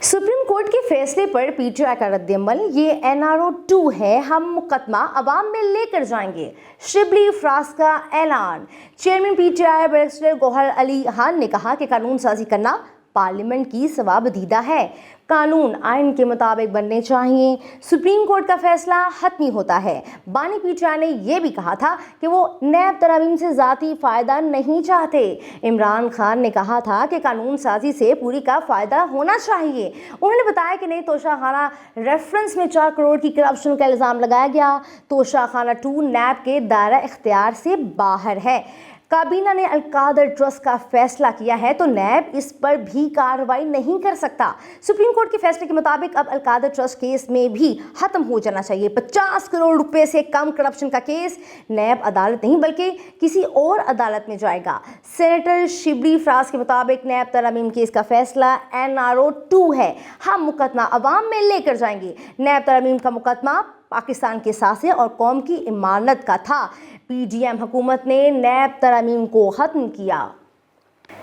Supreme court के फैसले पर पीटीआई का रद्द-ए-अमल, ये एनआरओ 2 है, हम मुकदमा अवाम में लेकर जाएंगे, शिबली फराज का ऐलान। Chairman PTI barrister Gauhar Ali Khan ने कहा कि कानून साजी करना पार्लियामेंट की सवाबदीदा है, कानून आइन के मुताबिक बनने चाहिए। सुप्रीम कोर्ट का फैसला हतमी होता है। बानी पीटीआई ने यह भी कहा था कि वो नैब तरमीम से ज़ाती फ़ायदा नहीं चाहते। इमरान खान ने कहा था कि कानून साजी से पूरी का फ़ायदा होना चाहिए। उन्होंने बताया कि नई तोशाखाना रेफरेंस में 4 करोड़ की करप्शन का इल्ज़ाम लगाया गया। तोशाखाना 2 नैब के दायरा इख्तियार से बाहर है। काबीना ने अलकादर ट्रस्ट का फैसला किया है तो नैब इस पर भी कार्रवाई नहीं कर सकता। सुप्रीम कोर्ट के फैसले के मुताबिक अब अलकादर ट्रस्ट केस में भी खत्म हो जाना चाहिए। 50 करोड़ रुपए से कम करप्शन का केस नैब अदालत नहीं बल्कि किसी और अदालत में जाएगा। सेनेटर शिबली फराज के मुताबिक नैब तरमीम केस का फैसला एनआरओ 2 है, हम मुकदमा अवाम में लेकर जाएंगे। नैब तरमीम का मुकदमा पाकिस्तान के सासे और कौम की इमानत का था। पीडीएम हुकूमत ने नैब तरमीम को खत्म किया।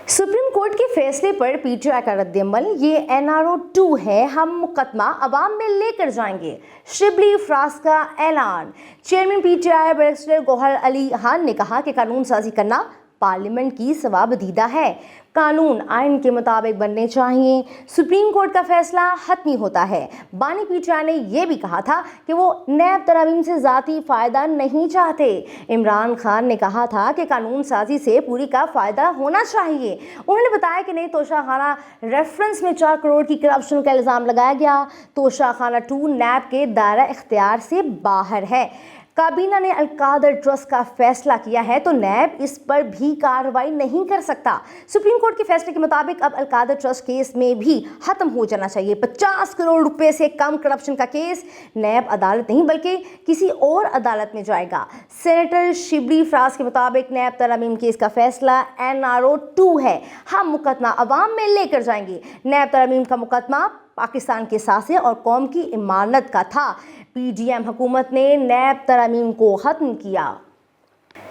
सुप्रीम कोर्ट के फैसले पर पीटीआई का रद्द-ए-अमल, ये एनआरओ 2 है, हम मुकदमा अवाम में लेकर जाएंगे, शिबली फराज का ऐलान। Chairman PTI barrister Gauhar Ali Khan ने कहा कि कानून साजी करना पार्लियामेंट की सवाबदीदा है, कानून आइन के मुताबिक बनने चाहिए। सुप्रीम कोर्ट का फैसला हतमी होता है। बानी पीटीआई ने यह भी कहा था कि वो नैब तरमीम से ज़ाती फ़ायदा नहीं चाहते। इमरान खान ने कहा था कि कानून साजी से पूरी का फ़ायदा होना चाहिए। उन्होंने बताया कि नई तोशाखाना रेफरेंस में 4 करोड़ की करप्शन का इल्ज़ाम लगाया गया। तोशाखाना 2 नैब के दायरा इख्तियार से बाहर है। काबीना ने अलकादर ट्रस्ट का फैसला किया है तो नैब इस पर भी कार्रवाई नहीं कर सकता। सुप्रीम कोर्ट के फैसले के मुताबिक अब अलकादर ट्रस्ट केस में भी खत्म हो जाना चाहिए। 50 करोड़ रुपए से कम करप्शन का केस नैब अदालत नहीं बल्कि किसी और अदालत में जाएगा। सेनेटर शिबली फराज के मुताबिक नैब तरमीम केस का फैसला एनआरओ 2 है, हम मुकदमा अवाम में लेकर जाएंगे। नैब तरमीम का मुकदमा पाकिस्तान के सासे और कौम की इमानत का था। पीडीएम हुकूमत ने नैब तरमीम को खत्म किया।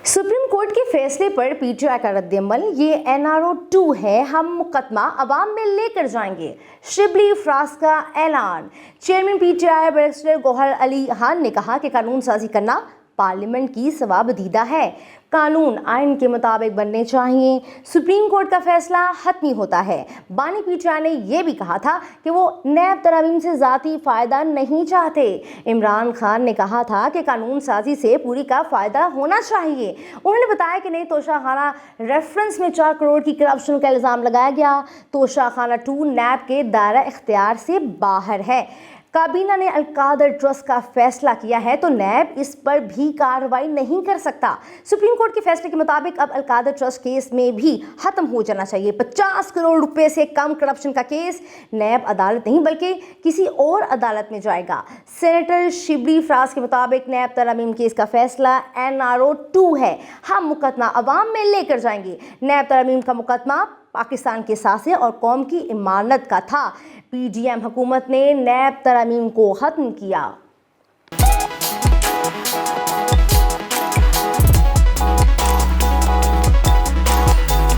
सुप्रीम कोर्ट के फैसले पर पीटीआई का रद्द-ए-अमल, ये एनआरओ 2 है, हम मुकदमा अवाम में लेकर जाएंगे, शिबली फराज का ऐलान। Chairman PTI barrister Gauhar Ali Khan ने कहा कि कानून साजी करना पार्लियामेंट की सवाबदीदा है, कानून आइन के मुताबिक बनने चाहिए। सुप्रीम कोर्ट का फैसला हतमी होता है। बानी पीटीआई ने यह भी कहा था कि वो नैब तरमीम से ज़ाती फ़ायदा नहीं चाहते। इमरान खान ने कहा था कि कानून साजी से पूरी का फ़ायदा होना चाहिए। उन्होंने बताया कि नई तोशाखाना रेफरेंस में 4 करोड़ की करप्शन का इल्ज़ाम लगाया गया। तोशाखाना 2 नैब के दायरा इख्तियार से बाहर है। काबीना ने अलकादर ट्रस्ट का फैसला किया है तो नैब इस पर भी कार्रवाई नहीं कर सकता। सुप्रीम कोर्ट के फैसले के मुताबिक अब अलकादर ट्रस्ट केस में भी खत्म हो जाना चाहिए। 50 करोड़ रुपए से कम करप्शन का केस नैब अदालत नहीं बल्कि किसी और अदालत में जाएगा। सेनेटर शिबली फराज के मुताबिक नैब तरमीम केस का फैसला एनआरओ 2 है, हम मुकदमा अवाम में लेकर जाएंगे। नैब तरमीम का मुकदमा पाकिस्तान के सासे और कौम की इमानत का था। पीडीएम हुकूमत ने नैब तरमीम को खत्म किया।